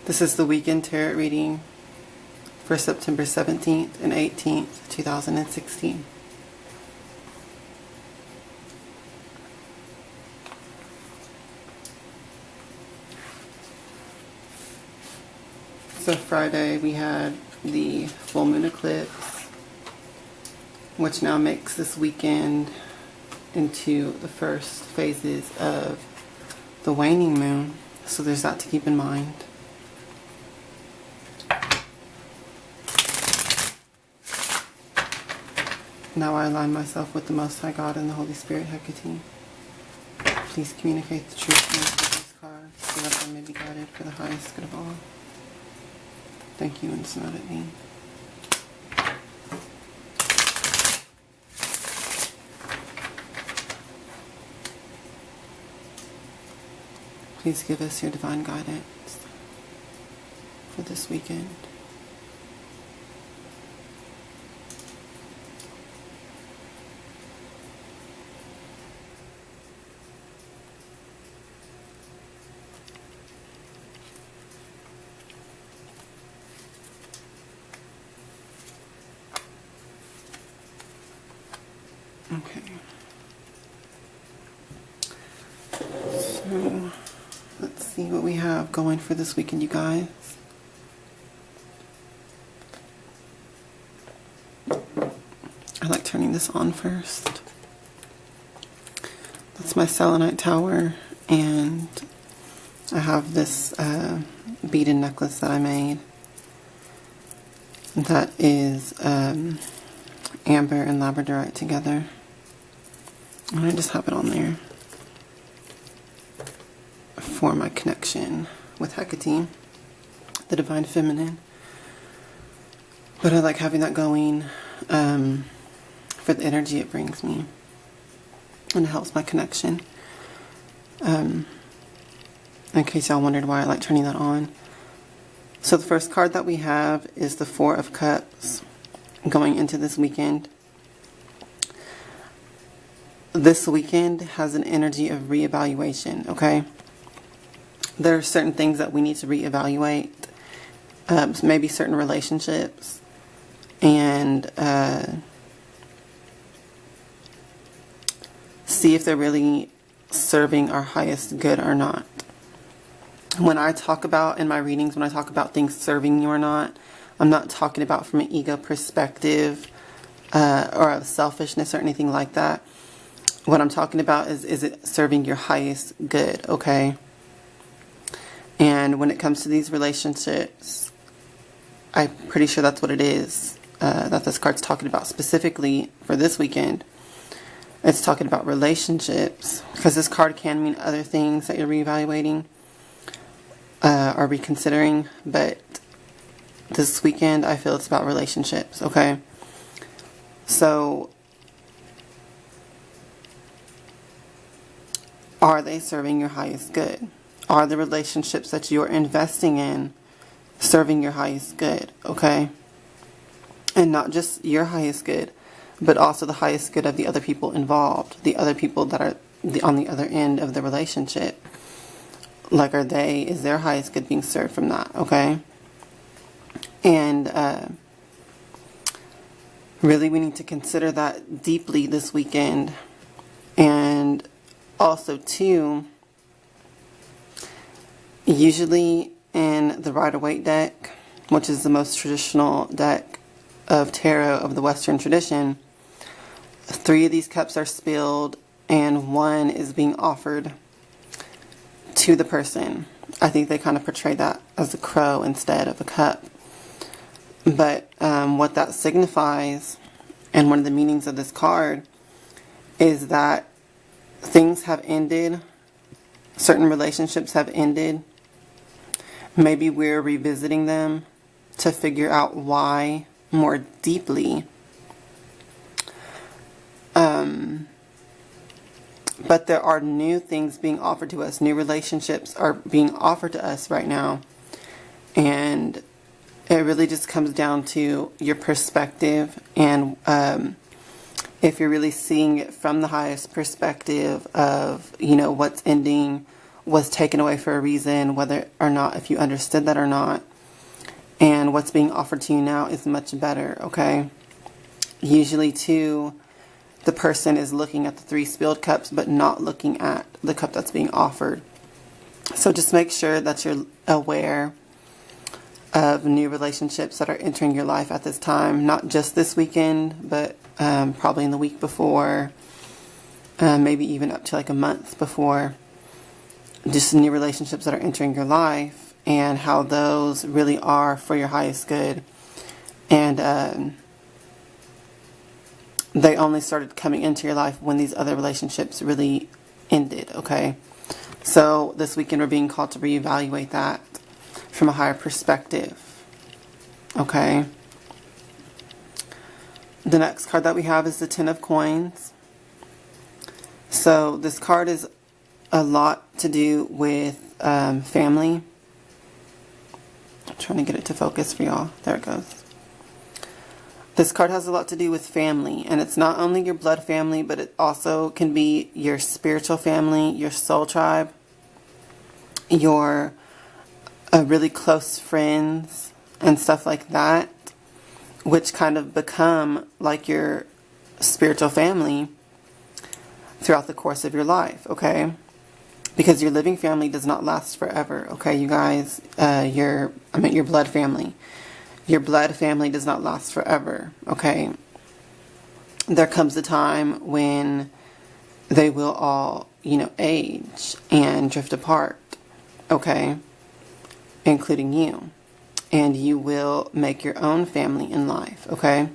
This is the weekend tarot reading for September 17th and 18th, 2016. So Friday we had the full moon eclipse, which now makes this weekend into the first phases of the waning moon. So there's that to keep in mind. Now I align myself with the Most High God and the Holy Spirit, Hekterios. Please communicate the truth with these cards so that I may be guided for the highest good of all. Thank you, and so let it be. Please give us your divine guidance for this weekend. Okay. So, let's see what we have going for this weekend, you guys. I like turning this on first. That's my selenite tower, and I have this beaded necklace that I made. That is amber and labradorite together. And I just have it on there for my connection with Hecate, the divine feminine. But I like having that going for the energy it brings me. And it helps my connection. In case y'all wondered why I like turning that on. So the first card that we have is the Four of Cups going into this weekend. This weekend has an energy of reevaluation, okay? There are certain things that we need to reevaluate, maybe certain relationships, and see if they're really serving our highest good or not. When I talk about, in my readings, when I talk about things serving you or not, I'm not talking about from an ego perspective or of selfishness or anything like that. What I'm talking about is it serving your highest good, okay? And when it comes to these relationships, I'm pretty sure that's what it is that this card's talking about specifically for this weekend. It's talking about relationships, because this card can mean other things that you're reevaluating or reconsidering, but this weekend I feel it's about relationships, okay? So, are they serving your highest good? Are the relationships that you're investing in serving your highest good, okay? And not just your highest good, but also the highest good of the other people involved, the other people that are on the other end of the relationship. Like, is their highest good being served from that, okay? And really we need to consider that deeply this weekend. And also, too, usually in the Rider-Waite deck, which is the most traditional deck of tarot of the Western tradition, 3 of these cups are spilled and 1 is being offered to the person. I think they kind of portray that as a crow instead of a cup. But what that signifies, and one of the meanings of this card, is that things have ended, certain relationships have ended. Maybe we're revisiting them to figure out why more deeply. But there are new things being offered to us. New relationships are being offered to us right now. And it really just comes down to your perspective, and if you're really seeing it from the highest perspective of, what's ending, was taken away for a reason, whether or not, if you understood that or not. And what's being offered to you now is much better, okay? Usually, too, the person is looking at the 3 spilled cups, but not looking at the cup that's being offered. So just make sure that you're aware of new relationships that are entering your life at this time. Not just this weekend, but probably in the week before, maybe even up to like a month before. Just new relationships that are entering your life, and how those really are for your highest good. And they only started coming into your life when these other relationships really ended, okay? So this weekend we're being called to reevaluate that from a higher perspective, okay? The next card that we have is the Ten of Coins. So this card is a lot to do with family. I'm trying to get it to focus for y'all. There it goes. This card has a lot to do with family, and it's not only your blood family, but it also can be your spiritual family, your soul tribe, your really close friends, and stuff like that, which kind of become like your spiritual family throughout the course of your life, okay? Because your living family does not last forever, okay, you guys? Your blood family. Your blood family does not last forever, okay? There comes a time when they will all, age and drift apart, okay? Including you. And you will make your own family in life, okay?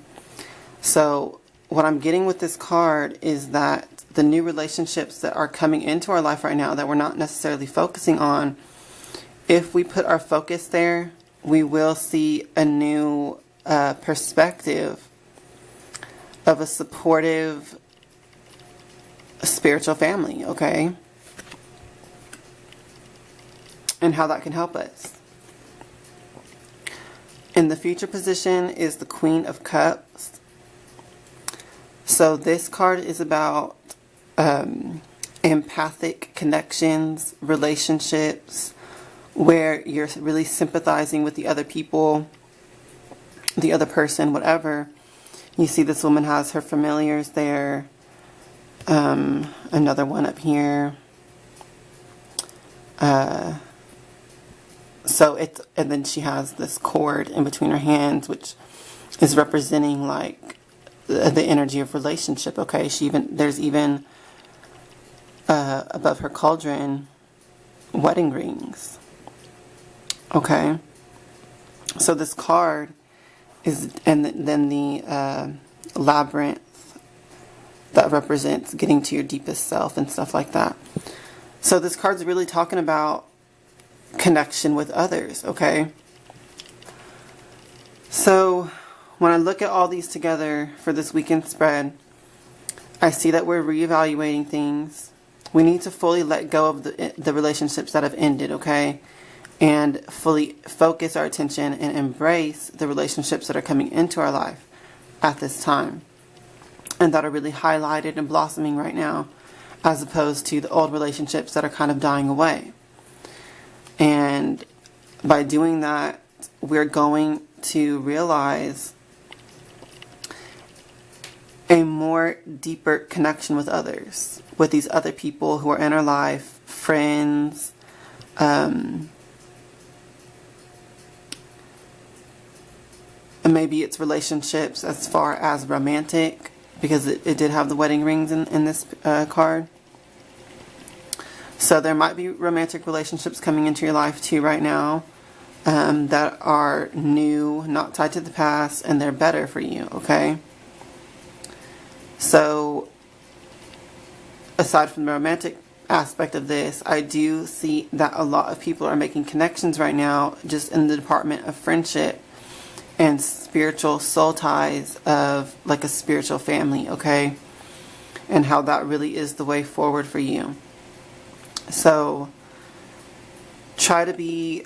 So what I'm getting with this card is that the new relationships that are coming into our life right now that we're not necessarily focusing on, if we put our focus there, we will see a new perspective of a supportive spiritual family, okay? And how that can help us. In the future position is the Queen of Cups. So this card is about empathic connections, relationships, where you're really sympathizing with the other people, the other person, whatever. You see this woman has her familiars there. Another one up here. And then she has this cord in between her hands, which is representing like the energy of relationship, okay? There's even above her cauldron wedding rings. Okay, so this card is, and then the labyrinth that represents getting to your deepest self and stuff like that. So this card's really talking about connection with others, okay? So when I look at all these together for this weekend spread, I see that we're reevaluating things. We need to fully let go of the relationships that have ended, okay? And fully focus our attention and embrace the relationships that are coming into our life at this time, and that are really highlighted and blossoming right now, as opposed to the old relationships that are kind of dying away. And by doing that, we're going to realize a more deeper connection with others, with these other people who are in our life, friends, and maybe it's relationships as far as romantic, because it did have the wedding rings in this card. So there might be romantic relationships coming into your life too right now, that are new, not tied to the past, and they're better for you, okay? So aside from the romantic aspect of this, I do see that a lot of people are making connections right now just in the department of friendship and spiritual soul ties of like a spiritual family, okay? And how that really is the way forward for you. So try to be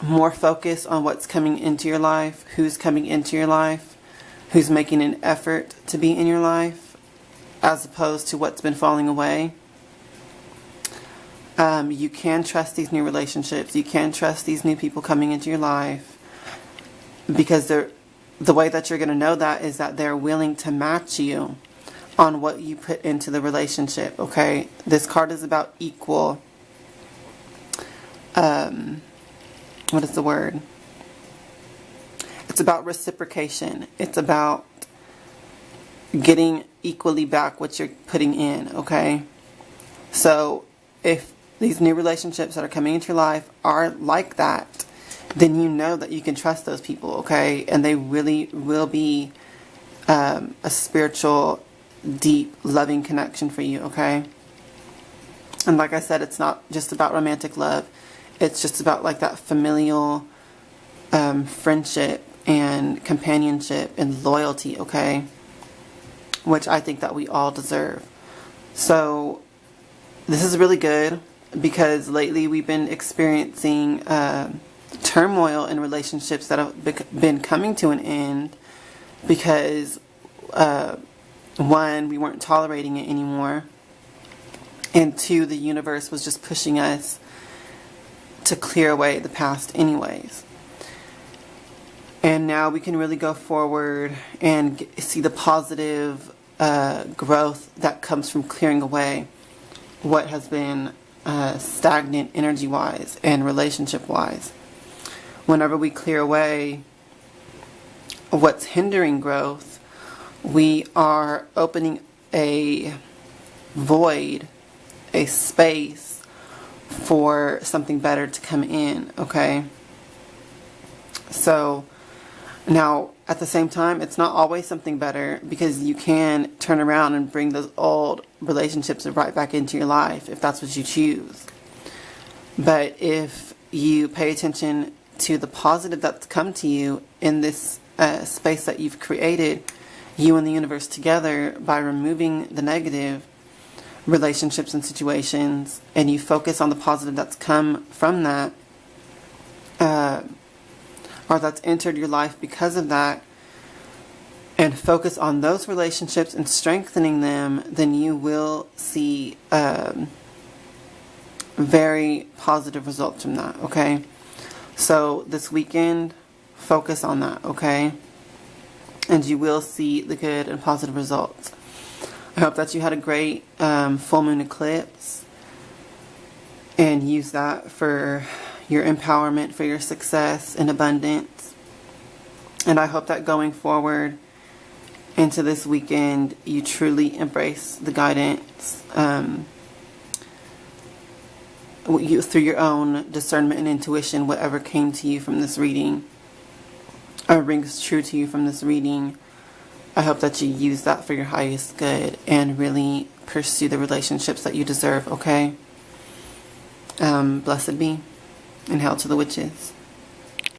more focused on what's coming into your life, who's coming into your life, who's making an effort to be in your life, as opposed to what's been falling away. You can trust these new relationships. You can trust these new people coming into your life, because the way that you're going to know that is that they're willing to match you on what you put into the relationship, okay? This card is about equal, what is the word? It's about reciprocation. It's about getting equally back what you're putting in, okay? So if these new relationships that are coming into your life are like that, then you know that you can trust those people, okay? And they really will be a spiritual, deep, loving connection for you, okay? And like I said, it's not just about romantic love. It's just about like that familial friendship and companionship and loyalty, okay? Which I think that we all deserve. So this is really good, because lately we've been experiencing turmoil in relationships that have been coming to an end because one, we weren't tolerating it anymore, and two, the universe was just pushing us to clear away the past anyways. And now we can really go forward and see the positive growth that comes from clearing away what has been stagnant energy-wise and relationship-wise. Whenever we clear away what's hindering growth, we are opening a void, a space for something better to come in, okay? So now, at the same time, it's not always something better, because you can turn around and bring those old relationships right back into your life if that's what you choose. But if you pay attention to the positive that's come to you in this space that you've created, you and the universe together, by removing the negative relationships and situations, and you focus on the positive that's come from that, or that's entered your life because of that, and focus on those relationships and strengthening them, then you will see very positive results from that, okay? So this weekend, focus on that, okay? And you will see the good and positive results. I hope that you had a great full moon eclipse, and use that for your empowerment, for your success and abundance. And I hope that going forward into this weekend, you truly embrace the guidance through your own discernment and intuition. Whatever came to you from this reading, or rings true to you from this reading, I hope that you use that for your highest good and really pursue the relationships that you deserve, okay? Blessed be, and hail to the witches.